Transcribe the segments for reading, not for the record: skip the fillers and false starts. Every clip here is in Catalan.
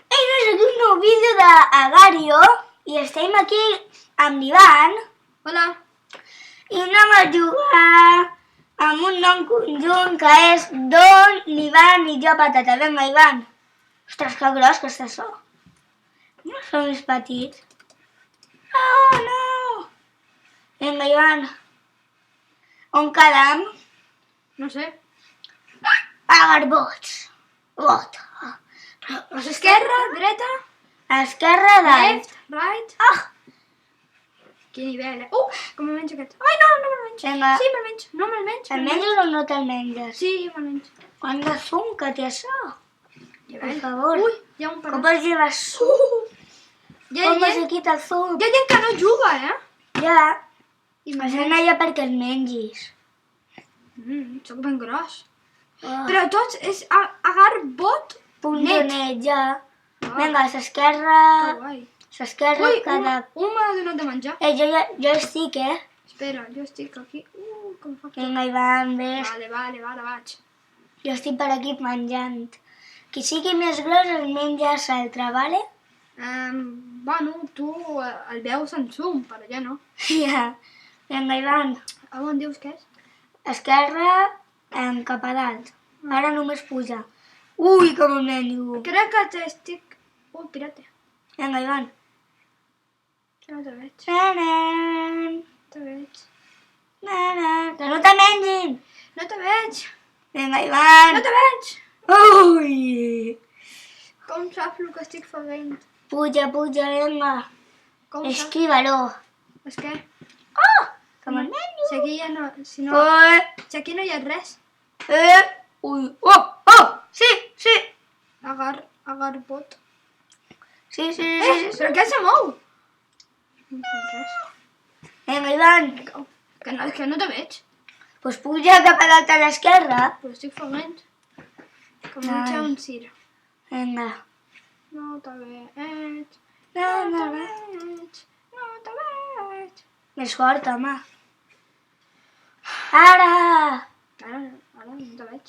Ei, nois, aquí un nou vídeo d'Agario i estem aquí amb l'Ivan. Hola. I anem a jugar amb un nom conjunt que és Don, l'Ivan i jo Patata. Vinga, Ivan. Ostres, que gros que està això. No som més petits. Oh, no! Vinga, Ivan. On quedam? No sé. Agarbots. Bot. Esquerra, dreta, Esquerra, dalt. left, right. Ah! Quin nivell, eh? Com me menjo aquest? Ai, no me'l menjo. Vinga. Sí, me'l menjo. No me'l menjo. Te'l menges o no te'l menges? Sí, me'l menjo. Quant de fum que té això? Ja Per ves. favor. Ui, hi ha un Com parat. es lleva suc? Hi ha Com es gent, quita el suc? hi ha gent que no juga, eh? Ja. I Vas anar allà perquè el mengis. Soc ben gros. Oh. Però tots és agarbot net. .net, ja. Ah. Vinga, Que s'esquerra... guai. S'esquerra Ui, cada... un m'ha donat de menjar. Jo estic, eh? Espera, jo estic aquí. Com fa? Vinga, Ivan, ves. Vale, vaig. Jo estic per aquí menjant. Qui sigui més gros el menja l'altre, vale? Bueno, tu el veus en zoom, per allà no. Ja. Vinga, Ivan. A on dius que és? Esquerra cap a dalt. Ara només puja. Ui, com el menjo. Crec que t'estic... pirata. Vinga, Ivan. Que no te veig. Nanan, Te veig. nanan. Que no te mengin! No te veig. Vinga, Ivan. No te veig. Ui! Com saps el que estic fent? Puja, vinga. Com saps? Esquiva-lo. És que Oh! Que me'l menjo. si aquí ja no... Si aquí no hi ha res. Ui! Oh! Oh! Sí! Agarbot. Sí. Però què se mou? No fa res. Vinga, Ivan. Que no te veig. Pues puja cap a dalt a l'esquerra. Però estic fent. Com menjar un cir. Vinga. No te veig. No. No te veig. Més fort, home. Ara! Ara no te veig.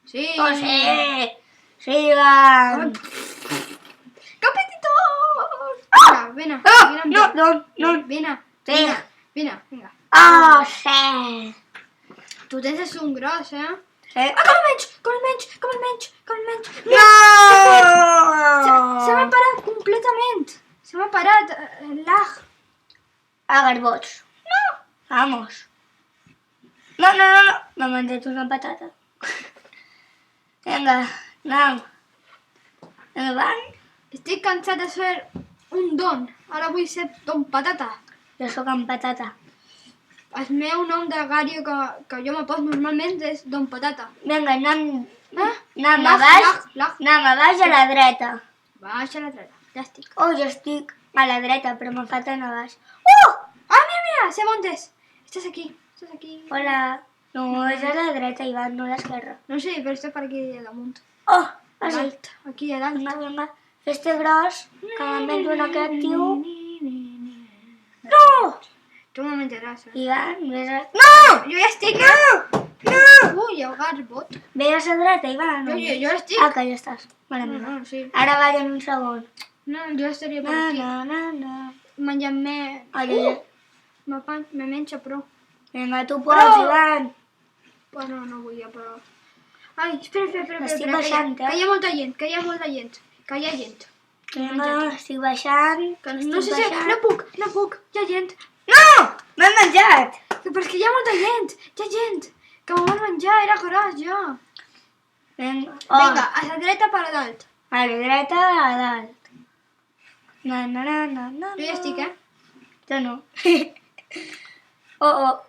Sí. Oh, sí! Sigan! ¡Qué apetitos! Venga, No. Venga. Vinga. Oh, sí! Tu tens un gros, eh? Sí. Com el menys! No! Se m'ha parat completament. Se m'ha parat lag. Agarbots. No. Vamos. No. M'ha menjat una patata. Vinga, anem. Van? Estic cansat de ser un don. Ara vull ser don patata. Jo sóc en patata. El meu nom de Gario que jo me poso normalment és don patata. Vinga, anem Lag. a baix a la dreta. Baixa a la dreta. Ja estic. Oh, jo estic a la dreta, però me'n falta anar a baix. Ah, mira, sé on és. Estàs aquí. Hola. No, és a la dreta, Ivan, no a l'esquerra. No sé, però estàs per aquí damunt. Oh, A així. dalt. Aquí a dalt. Vinga. Fes-te gros, que me'n menjo un aquest tio. No! Tu me menjaràs, eh? Ivan, vés a... No! Jo ja estic, No! Ui, hi ha un garbot. Vés a la dreta, Ivan. Jo estic. Ah, que ja estàs. Mare meva. No, sí. Ara vaig en un segon. No, jo estaria per aquí. No. Menjant-me... Ai. Me menja, però... Vinga, tu pots, Ivan. Però no vull, però... Ai, espera. Estic baixant, Que hi ha molta gent. Que hi ha gent. Vinga, estic baixant. No sé si... No puc. Hi ha gent. No! M'han menjat. Però és que hi ha molta gent. Hi ha gent. Que m'ho vol menjar, era gros, jo. Vinga, Vinga, a la dreta per a dalt. a la dreta, a dalt. No. Jo ja estic, eh? Jo no. Oh.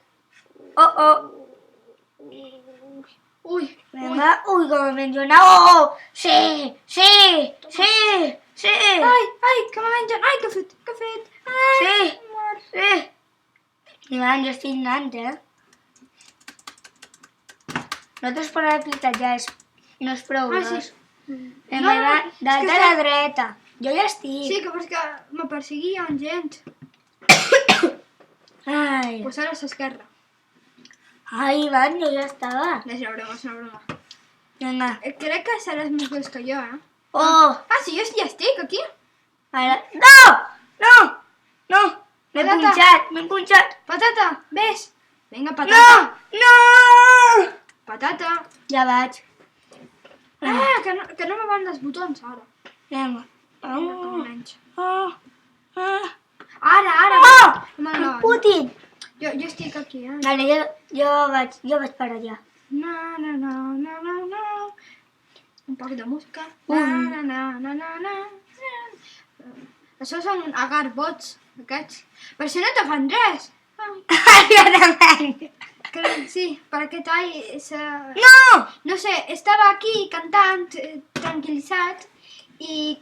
Ui. Vinga, ui, com em menjo una... Oh! Sí! Ai, que me mengen. Ai, què he fet? Ai, Sí. mort. Sí! Ivan, jo estic anant, eh? No t'has posat aplicat ja, no és prou Ah, sí. gros. Vinga, Ivan, dalt a la dreta. Jo ja estic. Sí, que perquè me perseguien gent. Pues ara és esquerra. Ai, Ivan, jo ja estava. És una broma, és una broma. Vinga. Crec que seràs més gros que jo, eh? Oh! Ah, sí, jo ja estic aquí. Ara... No! No! No! M'he Patata. punxat. Patata, ves. Vinga, No! patata. No! Patata. Ja vaig. Ah, que no me van els botons, ara. Vinga. Vinga, com menys. Oh! Ah! Ara. Oh! No me El van. Putin! Jo estic aquí, eh? Vale, jo vaig per allà. Na. Un poc de música. Na. Això són agarbots, aquests. Per si no te fan res. Jo també. Sí, per aquest any... No! No sé, estava aquí cantant, tranquil·litzat, i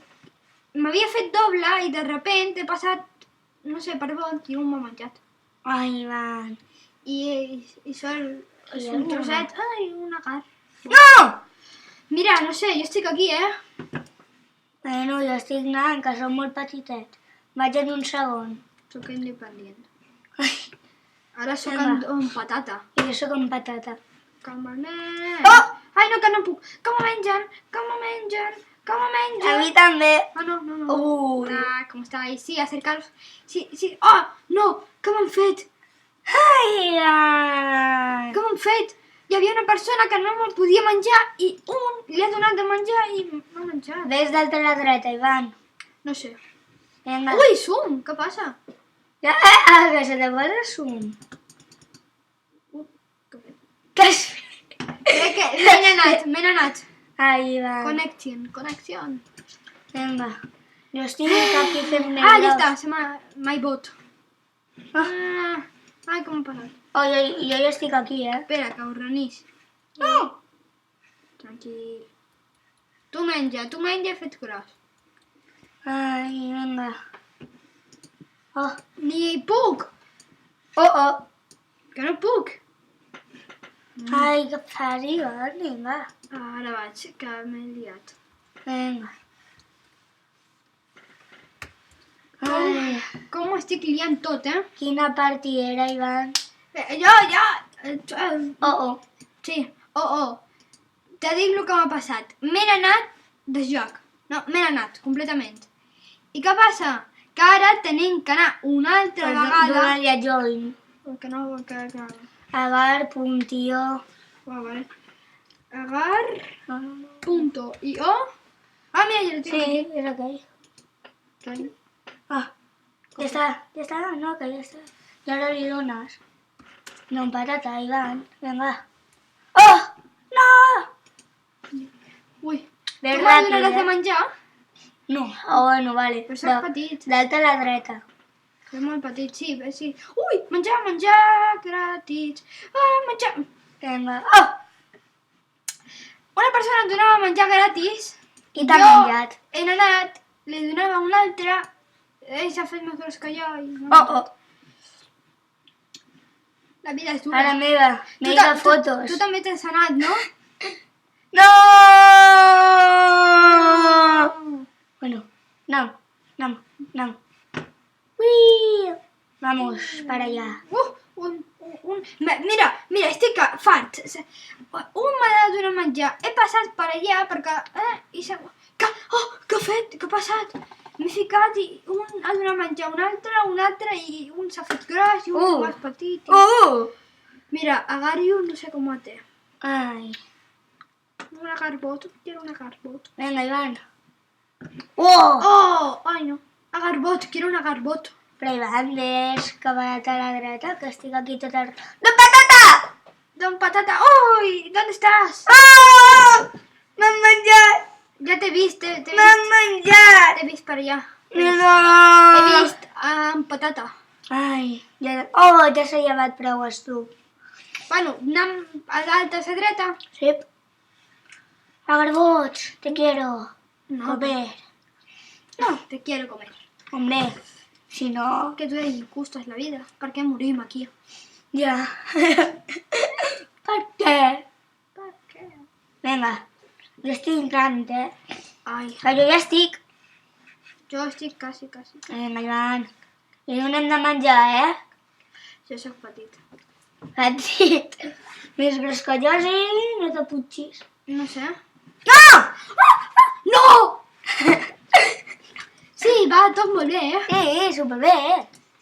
m'havia fet doble i de repent he passat, no sé, per on, i un m'ha menjat. Ai, Ivan. I és un trosset. Ai, un agar. No! Mira, no sé, jo estic aquí, eh? Bueno, jo estic anant, que som molt petitet. Vaig en un segon. Soc independent. Ai, Ara sóc Vinga. en patata. i jo sóc amb patata. Calmanet. Oh! Ai, no, que no puc. Que m'ho mengen. A mi també. Ah, no. Ui. Hola, ¿cómo estáis? Sí, acercaros. Sí. Oh, no! Què m'han fet? Ai, Ivan. Què m'han fet? Hi havia una persona que no me'l podia menjar i li ha donat de menjar i m'ha menjat. Ves d'alta a la dreta, Ivan. No sé. Vinga. Ui, Zoom, què passa? Que se te posa sum. Què és? Crec que me n'he anat. Ai, Ivan. Connection. Vinga. Jo estic aquí fent negros. Ah, ja està, se m'ha... My bot. Ah. Ai, com ha passat. Oh, jo ja estic aquí, eh? Espera, que ho renís. No! Tranquil. Tu menja fet gros. Ai, vinga. Oh, Ni puc! oh. Que no puc! Ai, que fàcil, vinga. Ara vaig, que m'he liat. Vinga. Ai, Com ho estic liant tot, eh? quina partidera, Ivan. Ja! Oh. Sí, Te dic el que m'ha passat. M'he anat de joc. No, m'he anat, completament. I què passa? Que ara tenim que anar una altra vegada... Dóna-li a join. Que no... Agar, puntío. Vale. Agar... Punto. I o... Ah, mira, ja lo tinc Sí, aquí. és aquell. Ah, ja està, no, que ja està. I ara li dones. No, patata, Ivan. Vinga. Oh! No! Ui. Ben Tu ràpid, m'has de eh? menjar? No. Oh, bueno, vale. Però soc petit. D'alta a la dreta. És molt petit, sí. Ui, menjar gratis. Ah, menjar... Vinga. Oh! Una persona em donava menjar gratis. I t'ha menjat. He anat, li donava una altra, ell s'ha fet més gros que jo i... No. Oh. La vida és dura. Ara meva. Mega fotos. Tu també t'has anat, no? No! Bueno, no. Uy. Vamos para allá. Mira, estic fart. Un m'ha de donar menjar. He passat per allà perquè... Què he fet? Què ha passat? M'he ficat i un ha donat menjar un altre i un s'ha fet gros i un més petit. Mira, agarro no sé com té. Ai. Un agarbot, quiero un agarbot. Venga, Iván. Oh! Ai no. Agarbot, quiero un agarbot. Però Iván, ves que va a la dreta, que estic aquí tot el... ¡Don Patata! Don Patata, ¡uy! ¿Dónde estás? Oh! M'han menjat! Ya te he vist, M'han menjat! T'he vist per allà. No! He vist amb patata. Ai, ja... Oh, ja s'ha llevat prou, tu. Bueno, anem a l'altra a la dreta. Sí. Agarbots, te quiero. No. Comer. No, te quiero comer. Hombre, si no... Que tu eres injusto es la vida. Per què morim aquí? Ja. Per què? Per què? Vinga, jo estic entrant, Ai, Que jo ja estic. jo estic quasi. Vinga, Ivan. I no n'hem de menjar, Jo sóc petit. Petit. Més gros que jo, sí, no te putxis. No sé. No! No! Sí, va, tot molt bé, Sí, superbé,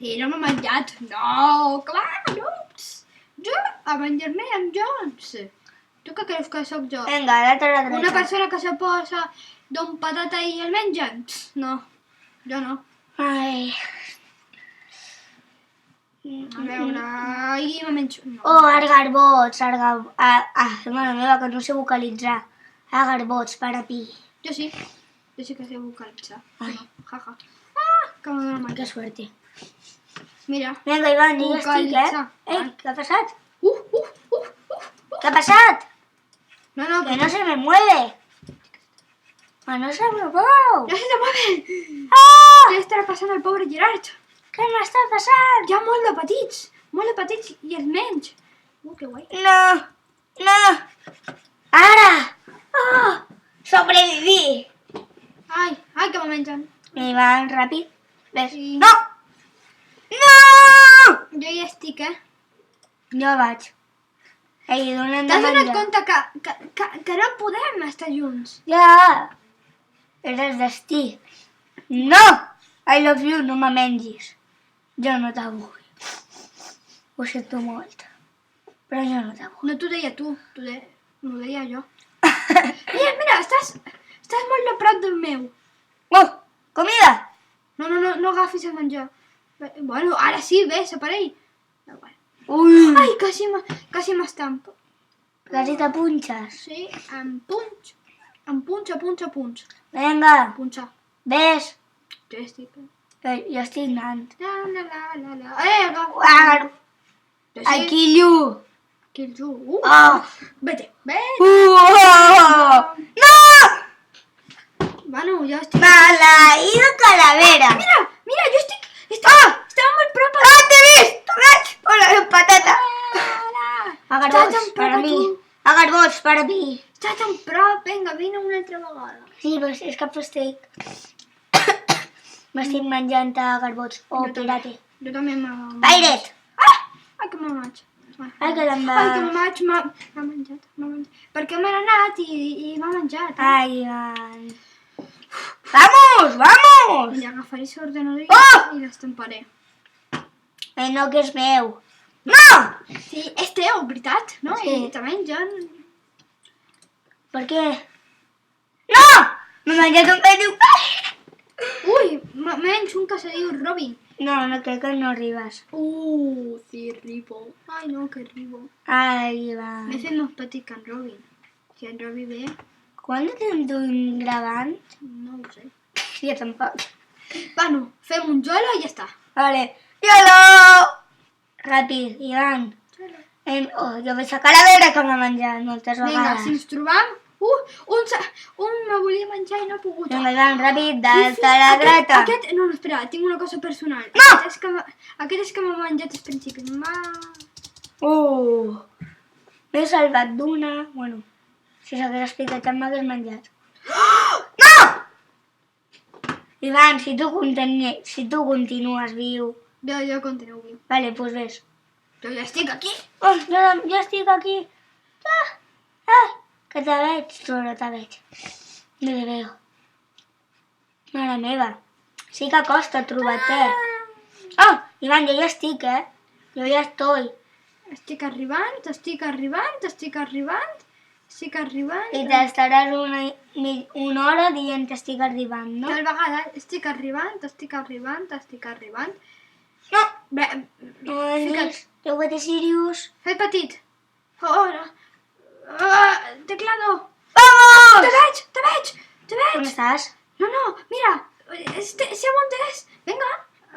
Sí, no m'ha menjat. No, clar, no. Jo a menjar-me amb Jones. Tu què creus que sóc jo? Vinga, l'altra la dreta. Una persona que se posa d'un patata i el menja? No, jo no. Ai. A veure, i me menjo. No. Oh, argarbots, mare meva, que no sé vocalitzar. Argarbots, para pi. Jo sí que sé vocalitzar. Ai. No, jaja. Ah, que m'ha donat Que menjar. suerte. Mira. Vinga, Ivan, jo ja estic, Vocalitzar. Ei, què ha passat? Uh. ¿Qué ha pasado? No, Que no se me mueve. Que no se me mueve. ¡No se te mueve! Ah! Què estarà passant al pobre Gerard? Què m'està passant? Hi ha molt de petits i els menys. Que guai. No. Ara. Oh, sobreviví. Ai, que me mengen. Ivan, ràpid. Ves. Sí. No. Jo ja estic, Jo vaig. Ei, donem de T'has donat menjar. compte que no podem estar junts? Ja. És el destí. No! I love you, no me mengis. Jo no te vull. Ho sento molt. Però jo no te vull. No t'ho deia tu, m'ho deia jo. Mira, estàs molt a prop del meu. Oh, comida! No agafis el menjar. Bueno, ara sí, bé, s'aparell. Ui! Ai, quasi m'estampo. Quasi te punxes. Sí, em punx. Em punxa. Vinga, Punxa. ves. Jo ja estic. Jo estic anant. La. Ah, Jo I kill you. Que el ju. Oh. Vete. Oh. No! Bueno, ja estic. Maleïdo calavera. Mira, jo estic. Estava molt prop. Ah, t'he vist! T'ho veig! Hola, patata. Estava Agarbots, tan per prop a a mi. tu. Agarbots, per a mi. Estava tan prop. Vinga, vine una altra vegada. Sí, però és que m'estic... M'estic menjant agarbots. Oh, Jo també. pirate. Jo també Pairet! Ai, que me vaig. Ai, que te'n Ai, que va... me vaig. M'ha menjat. Perquè me n'he anat i m'ha menjat. Ai, Ivan. Vamos! I agafaré l'ordenador Oh! i l'estamparé. No, que és meu. No! Sí, és teu, veritat, no? Sí. I te mengen. Per què? No! M'he menjat un petit... Ui, menys un que se diu Robin. No, crec que no arribes. Sí, ribo. Ai, no, que ribo. Ai, Ivan. M'he fet més petit que en Robin. Si en Robin ve, Quant de temps duim gravant? no ho sé. Jo tampoc. Bueno, fem un jolo i ja està. Vale. YOLO! Ràpid, Ivan. Jo veig la calavera que m'ha menjat moltes Vinga, vegades. si ens trobam... un me volia menjar i no ha pogut. Vinga, Ivan, ràpid, d'alta a la dreta. No, espera, tinc una cosa personal. No! Aquest és que m'ha menjat al principi. M'he salvat d'una... Bueno, si s'hagués explicat tant m'hagués menjat. No! Ivan, si tu continues viu... Jo continuo viu. Vale, pues ves. Jo ja estic aquí. Oh, jo estic aquí. Que te veig, però te veig. No te veo. Mare meva. Sí que costa trobar-te. Oh, Ivan, jo ja estic, Jo ja estoy. Estic arribant. I t'estaràs una hora dient que estic arribant, no? Tal vegada estic arribant. No! Bé, No m'has vist? Jo ho veig seriós. fet petit. Teclado. Vamos! Te veig. On estàs? No, mira. Sé on és. Vinga.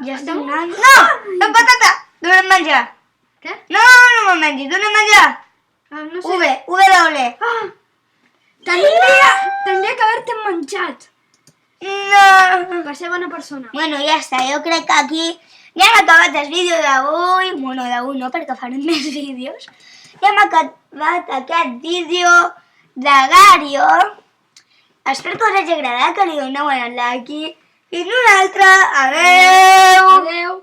Ja estic anant. No! La patata! Dona'm menjar. Què? No me'l mengis, dona'm menjar. No sé. W. Tendria que haver-te menjat. No! Per ser bona persona. Bueno, ja està, jo crec que aquí ja hem acabat el vídeo d'avui. Bueno, d'avui no, perquè farem més vídeos. Ja hem acabat aquest vídeo de Gario. Espero que us hagi agradat, que li doneu un like. Fins una altra. Adeu! Adeu.